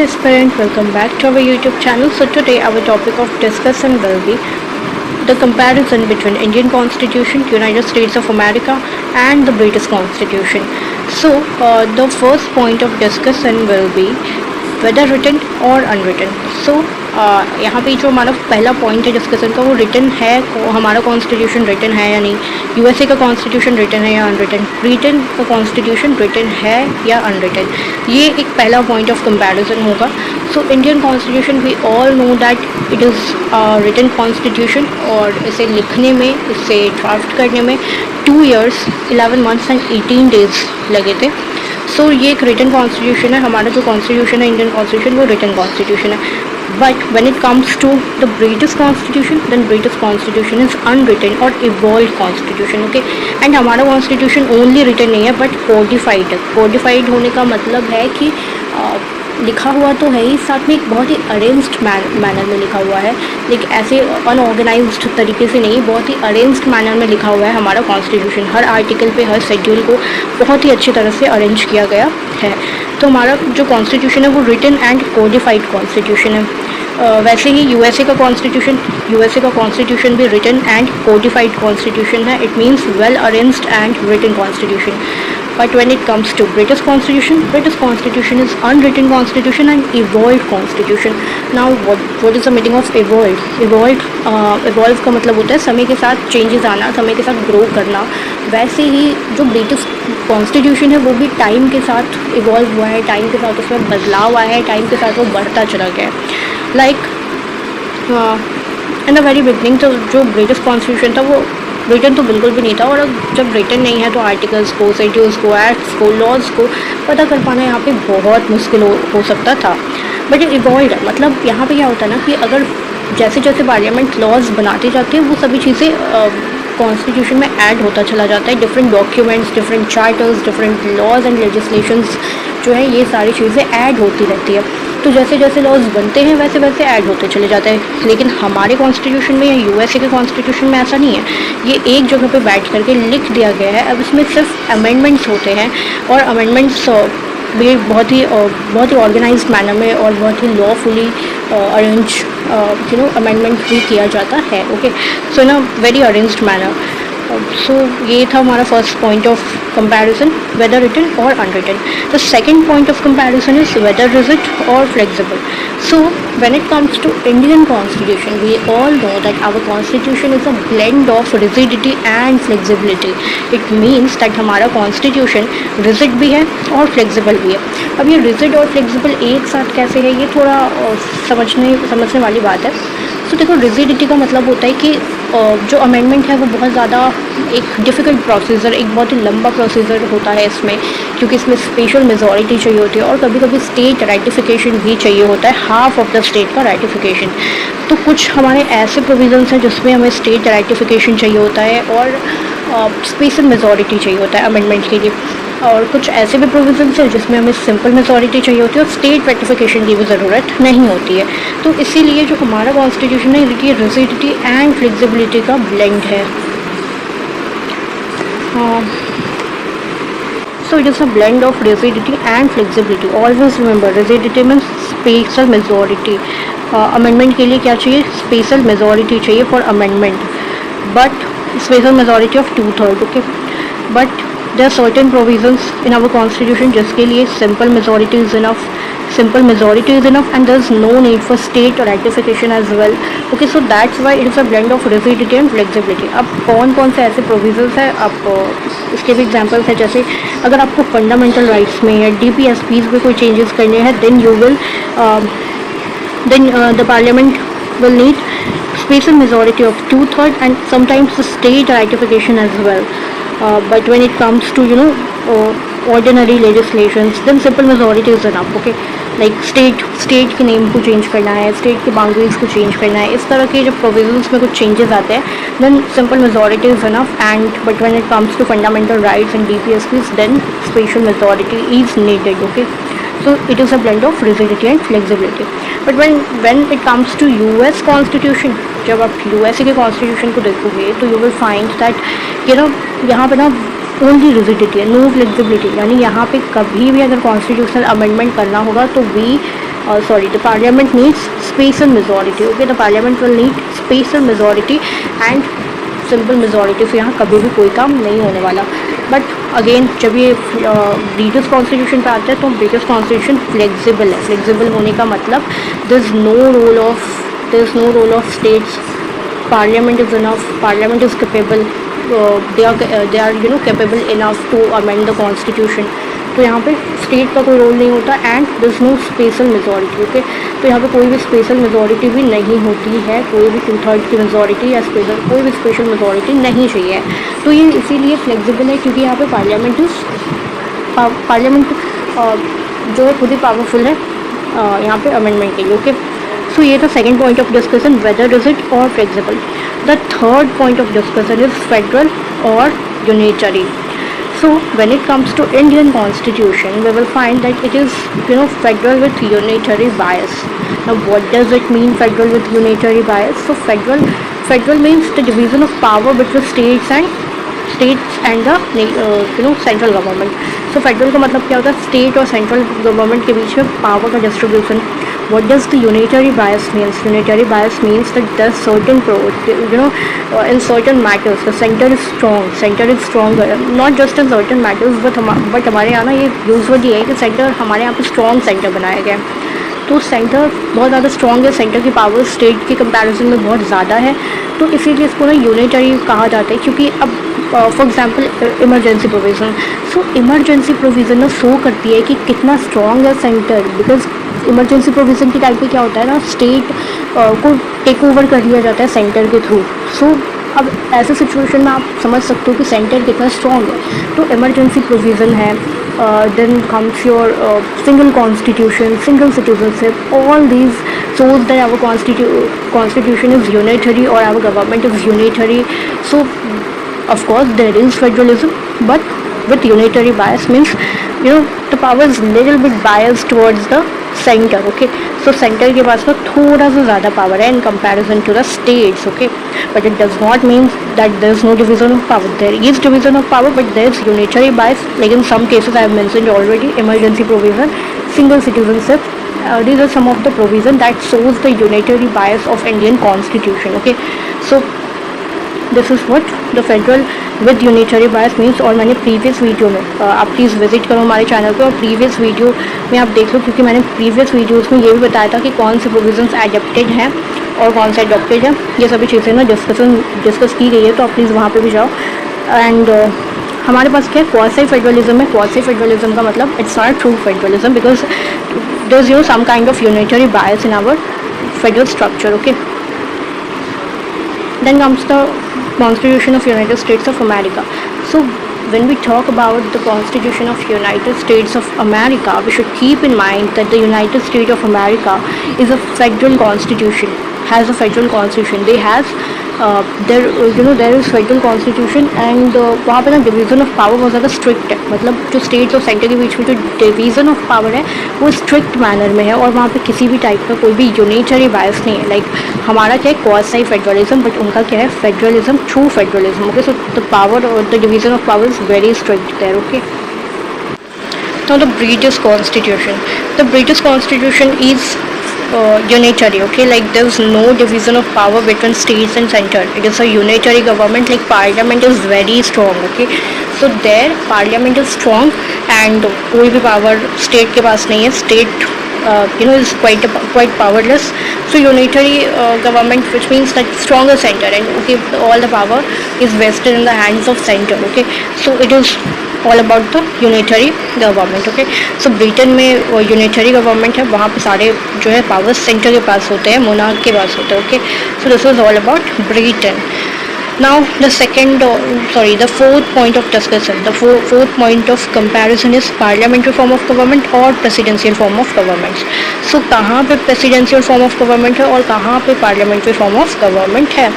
Aspirant, welcome back to our YouTube channel. So today our topic of discussion will be the comparison between Indian Constitution, United States of America and the British Constitution. So the first point of discussion will be whether written or unwritten. So यहाँ पे जो हमारा पहला point है discussion का वो written है, हमारा कॉन्स्टिट्यूशन रिटन है या नहीं, यूएसए का कॉन्स्टिट्यूशन रिटन है या अनरिटन, ब्रिटेन का कॉन्स्टिट्यूशन रिटन है या अनरिटन, ये एक पहला पॉइंट ऑफ कंपैरिजन होगा. So Indian constitution we all know that it is written constitution और इसे लिखने में, इसे ड्राफ्ट करने में 2 years 11 months एंड 18 days लगे थे. सो ये एक रिटन कॉन्स्टिट्यूशन है. हमारा जो कॉन्स्टिट्यूशन है इंडियन कॉन्स्टिट्यूशन वो रिटन कॉन्स्टिट्यूशन है. But when it comes to the British Constitution, then British Constitution is unwritten or evolved Constitution. Okay, and हमारा Constitution only written नहीं है but codified है. Codified होने का मतलब है कि लिखा हुआ तो है ही, साथ में एक बहुत ही अरेंज्ड मैनर में लिखा हुआ है, लेकिन ऐसे अनऑर्गेनाइज्ड तरीके से नहीं, बहुत ही अरेंज्ड मैनर में लिखा हुआ है हमारा कॉन्स्टिट्यूशन. हर आर्टिकल पे, हर शेड्यूल को बहुत ही अच्छी तरह से अरेंज किया गया है. तो हमारा जो कॉन्स्टिट्यूशन है वो रिटन एंड कोडिफाइड कॉन्स्टिट्यूशन है. वैसे ही यूएसए का कॉन्स्टिट्यूशन भी रिटन एंड कोडिफाइड कॉन्स्टिट्यूशन है. It means well arranged and written constitution. But when it comes to British Constitution is unwritten Constitution and evolved Constitution. Now what is the meaning of evolved? Evolve का मतलब होता है समय के साथ changes आना, समय के साथ ग्रो करना. वैसे ही जो ब्रिटिश कॉन्स्टिट्यूशन है वो भी टाइम के साथ इवॉल्व हुआ है, टाइम के साथ उसमें बदलाव आया है, टाइम के साथ वो बढ़ता चला गया है. Like in the very beginning तो जो ब्रिटिश कॉन्स्टिट्यूशन था वो रिटन तो बिल्कुल भी नहीं था, और जब रिटन नहीं है तो आर्टिकल्स को, शेड्यूल्स को, एक्ट्स को, लॉज को पता कर पाना यहाँ पे बहुत मुश्किल हो सकता था. बट ये इवॉल्व है, मतलब यहाँ पे क्या होता है ना कि अगर जैसे जैसे पार्लियामेंट लॉज बनाते जाते हैं वो सभी चीज़ें कॉन्स्टिट्यूशन में ऐड होता चला जाता है. Different documents, different charters, different laws and legislations जो है ये सारी चीज़ें ऐड होती रहती है. तो जैसे जैसे लॉज बनते हैं वैसे वैसे ऐड होते चले जाते हैं. लेकिन हमारे कॉन्स्टिट्यूशन में या यूएसए के कॉन्स्टिट्यूशन में ऐसा नहीं है. ये एक जगह पे बैठ करके लिख दिया गया है. अब इसमें सिर्फ अमेंडमेंट्स होते हैं और अमेंडमेंट्स भी बहुत ही ऑर्गेनाइज्ड मैनर में और बहुत ही लॉफुली अरेंज अमेंडमेंट भी किया जाता है. Okay, so in a very arranged manner. So ये था हमारा first point of comparison, whether written और unwritten. The second point of comparison is whether rigid और flexible. So when it comes to Indian constitution we all know that our constitution is a blend of rigidity and flexibility. It means that हमारा constitution rigid भी है और flexible भी है. अब ये rigid और फ्लेक्सिबल एक साथ कैसे है, ये थोड़ा समझने वाली बात है. तो देखो, रिजिडिटी का मतलब होता है कि जो अमेंडमेंट है वो बहुत ज़्यादा एक डिफ़िकल्ट प्रोसीजर, एक बहुत ही लंबा प्रोसीजर होता है इसमें, क्योंकि इसमें स्पेशल मेजॉरिटी चाहिए होती है और कभी कभी स्टेट राइटिफिकेशन भी चाहिए होता है, हाफ ऑफ द स्टेट का राइटिफिकेशन. तो कुछ हमारे ऐसे प्रोविजंस हैं जिसमें हमें स्टेट राइटिफिकेशन चाहिए होता है और स्पेशल मेजॉरिटी चाहिए होता है अमेंडमेंट के लिए, और कुछ ऐसे भी प्रोविजंस हैं जिसमें हमें सिंपल मेजॉरिटी चाहिए होती है और स्टेट रेटिफिकेशन की भी ज़रूरत नहीं होती है. तो इसीलिए जो हमारा कॉन्स्टिट्यूशन है ये रिजिडिटी एंड फ्लेक्सिबिलिटी का ब्लेंड है. So it is a blend of rigidity and flexibility. Always remember, rigidity means special majority. Amendment के लिए क्या चाहिए? स्पेशल मेजॉरिटी चाहिए for amendment, but special majority of 2/3. Okay, but there are certain provisions in our constitution जिसके लिए simple majority is enough and there is no need for state ratification as well. Okay, so that's why it is a blend of rigidity and flexibility. अब कौन कौन से ऐसे provisions हैं, आप इसके भी examples हैं. जैसे अगर आपको fundamental rights में या DPSPs में कोई changes करने हैं then the parliament will need special majority of 2/3 and sometimes the state ratification as well. But when it comes to ordinary legislations then simple majority is enough. Okay, like state के name को change करना है, state की boundaries को change करना है, इस तरह के जब प्रोविजंस में कुछ चेंजेस आते हैं then simple majority is enough. And but when it comes to fundamental rights and DPSPs then special majority is needed. Okay, so it is a blend of rigidity and flexibility. But when it comes to US Constitution, जब आप USA के constitution को देखोगे तो you will find that यहाँ पे ना only rigidity है, नो फ्लेक्सिबिलिटी. यानी यहाँ पे कभी भी अगर कॉन्स्टिट्यूशनल अमेंडमेंट करना होगा तो we the parliament needs special majority. Okay, the parliament will need special majority and simple majority से यहाँ कभी भी कोई काम नहीं होने वाला. बट अगेन जब ये ब्रिटिश कॉन्स्टिट्यूशन पे आता है तो ब्रिटिश कॉन्स्टिट्यूशन फ्लेक्सिबल है. फ्लेक्सिबल होने का मतलब there is no role of states. Parliament is enough. Parliament is capable. they are capable enough to amend the constitution. तो यहाँ पे स्टेट का कोई रोल नहीं होता and there is no special majority. Okay, तो यहाँ पे कोई भी स्पेशल मेजॉरिटी भी नहीं होती है. कोई भी 2/3 की मेजॉरिटी या कोई भी स्पेशल मेजॉरिटी नहीं चाहिए. तो ये इसीलिए फ्लेक्सिबल है क्योंकि यहाँ पे पार्लियामेंट जो है खुद ही पावरफुल है यहाँ पे अमेंडमेंट के लिए. ओके, सो ये था second point of discussion, whether is it और flexible. The third point of discussion is federal और unitary. So when it comes to Indian constitution, we will find that it is federal with unitary bias. Now what does it mean, federal with unitary bias? So federal means the division of power between states and the central government. So federal का मतलब क्या होता है, state और central government के बीच में power का distribution. What does the unitary bias means? Unitary bias means that there's certain in certain matters the center is stronger, not just in certain matters but हमारे यहाँ ना ये यूजुअली है कि सेंटर हमारे यहाँ पे स्ट्रॉन्ग सेंटर बनाया गया है. तो सेंटर बहुत ज़्यादा स्ट्रॉन्ग है, सेंटर की पावर स्टेट के कंपैरिजन में बहुत ज़्यादा है. तो इसीलिए इसको ना यूनिटरी कहा जाता है. क्योंकि अब for example emergency provision. So emergency provision ना शो करती है कि कितना स्ट्रॉन्ग है सेंटर. बिकॉज इमरजेंसी प्रोविज़न के टाइम पे क्या होता है ना, स्टेट को टेक ओवर कर लिया जाता है सेंटर के थ्रू. सो अब ऐसे सिचुएशन में आप समझ सकते हो कि सेंटर कितना स्ट्रॉन्ग है. तो इमरजेंसी प्रोविज़न है. Then comes your single constitution, single citizenship. All these shows that our constitution is unitary or our government is unitary. So of course there is federalism, but with unitary bias means the power is little bit biased towards the center. Okay, so center के पास में थोड़ा सा ज़्यादा power है in comparison to the states. Okay, but it does not mean that there is no division of power. There is division of power, but there is unitary bias. Like in some cases I have mentioned already, emergency provision, single citizenship. These are some of the provision that shows the unitary bias of Indian constitution. Okay, so this is what the federal with unitary bias means. और मैंने previous video में आप please visit करो हमारे channel पे और previous video में आप देख लो, क्योंकि मैंने प्रीवियस वीडियोस में ये भी बताया था कि कौन से प्रोविजंस एडप्टेड हैं और कौन से एडॉप्टेड हैं. ये सभी चीज़ें ना डिस्कस की गई है, तो आप प्लीज़ वहाँ पर भी जाओ. एंड हमारे पास क्या है, क्वासी फेडरलिज्म है. क्वासी फेडरलिज्म का मतलब it's not true federalism because there is some kind of unitary bias in our federal structure. Okay, then comes the Constitution of United States of America. So when we talk about the Constitution of United States of America, we should keep in mind that the United States of America is a federal constitution, has a federal constitution. They have there is federal constitution and वहाँ पे ना division of power बहुत ज़्यादा strict है. मतलब जो states और centre के बीच में जो डिवीज़न ऑफ पावर है वो स्ट्रिक्ट मैनर में है और वहाँ पे किसी भी टाइप का कोई भी यूनिटरी बायस नहीं है. लाइक हमारा क्या है, क्वासी फेडरलिज्म, बट उनका क्या है, federalism, true federalism. Okay, so the power और the division of power is very strict there. Okay, now the British Constitution. The British Constitution is unitary. Okay, like there is no division of power between states and center. It is a unitary government. Like parliament is very strong. Okay, so there parliament is strong and कोई भी power state के पास नहीं है. State is quite powerless. So unitary government, which means that stronger center, and okay, all the power is vested in the hands of center. Okay, so it is all about the unitary government. Okay, so Britain में unitary government है, वहाँ पे सारे जो है power centre के पास होते हैं, मोनार्क के पास होते हैं. Okay, so this was all about Britain. Now the fourth point of discussion, the fourth point of comparison is parliamentary form of government और presidential form of government. So कहाँ पे presidential form of government है और कहाँ पे parliamentary form of government है.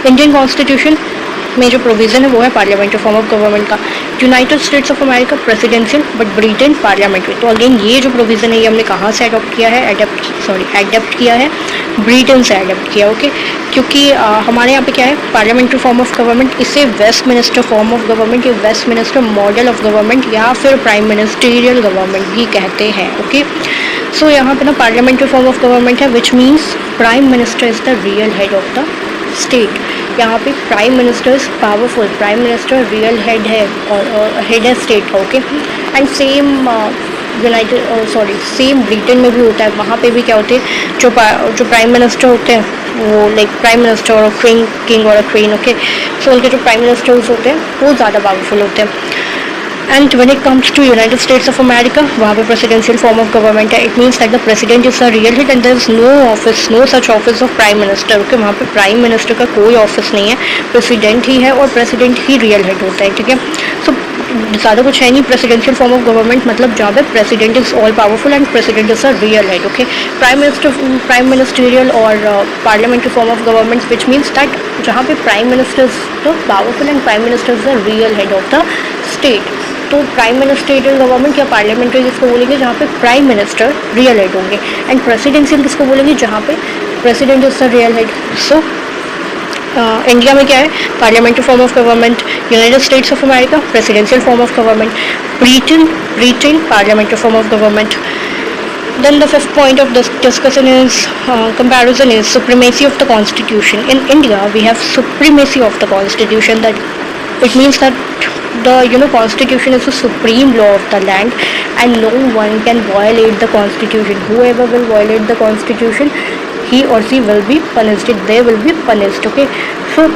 Indian constitution में जो प्रोविज़न है वो है पार्लियामेंट्री फॉर्म ऑफ गवर्नमेंट का. United States of America presidential, but Britain parliamentary. तो अगेन ये जो प्रोविज़न है ये हमने कहाँ से अडॉप्ट किया है, एडेप्ट किया है, ब्रिटेन से एडेप्ट किया, ओके। क्योंकि हमारे यहाँ पे क्या है, पार्लियामेंट्री फॉर्म ऑफ गवर्नमेंट, इसे Westminster form of government या Westminster model of government या फिर प्राइम मिनिस्टीरियल गवर्नमेंट भी कहते हैं, ओके। सो यहाँ पे ना पार्लियामेंट्री फॉर्म ऑफ गवर्नमेंट है, which means prime minister is the real head of the state. यहाँ पे prime minister is powerful, prime minister real head है और हेड है स्टेट का, okay. And same same Britain में भी होता है। वहाँ पे भी क्या होते हैं, जो प्राइम मिनिस्टर होते हैं वो लाइक प्राइम मिनिस्टर और किंग और क्वीन, ओके। सो उनके जो प्राइम मिनिस्टर्स होते हैं वो ज़्यादा पावरफुल होते हैं। And when it comes to United States of America, वहाँ पे प्रेसिडेंशियल फॉर्म ऑफ गवर्नमेंट है। It means that the president is the real head and there is no such office of prime minister, okay. वहाँ पे prime minister का कोई office नहीं है, president ही है और प्रेसिडेंट ही रियल हेड होता है, ठीक है। सो ज़्यादा कुछ है नहीं। प्रेसिडेंशियल फॉर्म ऑफ गवर्नमेंट मतलब जहाँ पे president is all powerful and president is the real head, okay. Prime ministerial और parliamentary form of government which means that जहाँ पे prime minister is the powerful and prime minister is the real head of the state. तो prime ministerial government या parliamentary किसको बोलेंगे, जहाँ पे prime minister real head होंगे। एंड प्रेसिडेंशियल किसको बोलेंगे, जहाँ पे president is the real head. So India में क्या है, parliamentary form of government, United States of America presidential form of government, Britain parliamentary form of government. Then the fifth point of this discussion is comparison is supremacy of the constitution. In India, we have supremacy of the constitution. That it means that the constitution is the supreme law of the land, and no one can violate the constitution. Whoever will violate the constitution, he or she will be punished. They will be punished. Okay. So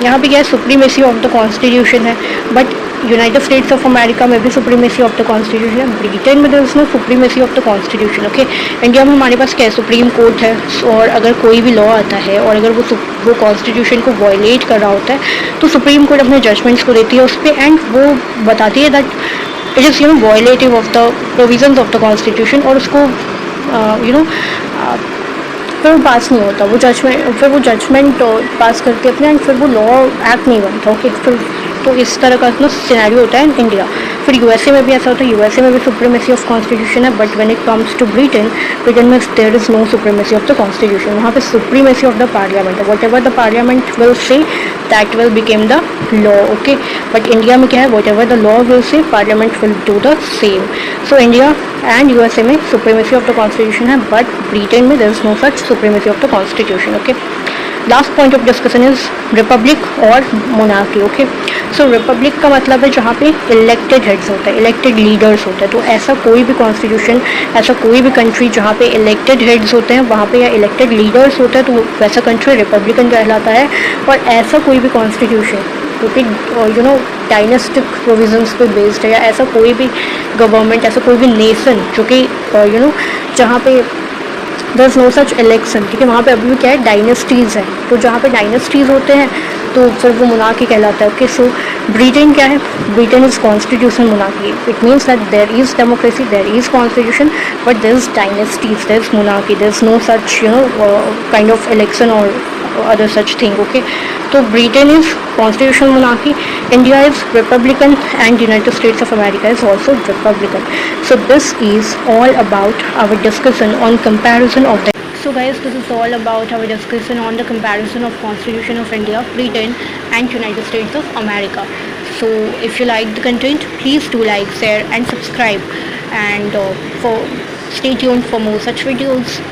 यहाँ पे क्या है, supremacy of the constitution है। But United States of America में भी supremacy of the constitution है, Britain में there is no supremacy of the constitution, okay. India में हमारे पास क्या है, सुप्रीम कोर्ट है, और अगर कोई भी लॉ आता है और अगर वो कॉन्स्टिट्यूशन को वायलेट कर रहा होता है तो सुप्रीम कोर्ट अपने जजमेंट्स को देती है उस पर, एंड वो बताती है that it is violative of the provisions of the constitution, और उसको फिर वो पास नहीं होता, फिर वो जजमेंट पास करके अपने, एंड फिर वो लॉ एक्ट नहीं बनता, ओके। फिर तो इस तरह का ना सिनेरियो होता है इन इंडिया। फिर यूएसए में भी ऐसा होता है, यूएसए में भी सुप्रीमेसी ऑफ कॉन्स्टिट्यूशन है, but when it comes to Britain में there is no supremacy of the constitution. वहाँ पे सुप्रीमेसी ऑफ द पार्लियामेंट है, whatever the parliament will say that will became the law, okay. But India में क्या है, whatever the law will say parliament will do the same. So India and USA में supremacy of the constitution है, but Britain में there is no such supremacy of the constitution, okay. Last point of discussion is republic और monarchy, okay. So republic का मतलब है जहाँ पे elected heads होते हैं, इलेक्टेड लीडर्स होते हैं। तो ऐसा कोई भी कॉन्स्टिट्यूशन, ऐसा कोई भी कंट्री जहाँ पे इलेक्टेड हेड्स होते हैं वहाँ पे या इलेक्टेड लीडर्स होते हैं तो वैसा कंट्री रिपब्लिकन कहलाता है। और ऐसा कोई भी कॉन्स्टिट्यूशन जो कि डायनेस्टिक प्रोविजंस पे बेस्ड है, या ऐसा कोई भी गवर्नमेंट, ऐसा कोई भी नेशन जो कि जहाँ पे there is no such election, ठीक है, वहाँ पे अभी भी क्या है, डायनेस्टीज़ है। तो जहाँ पे डायनेस्टीज़ होते हैं तो फिर वो मोनार्की कहलाता है, ओके। सो ब्रिटेन क्या है, Britain is constitution monarchy. It means that there is democracy, there is constitution, but there is dynasties, there is monarchy, there is no such kind of election और other such thing, okay. So Britain is constitutional monarchy, India is republican, and United States of America is also republican. So this is all about our discussion on comparison of the. So guys, this is all about our discussion on the comparison of constitution of India, Britain and United States of America. So if you like the content, please do like, share and subscribe, and stay tuned for more such videos.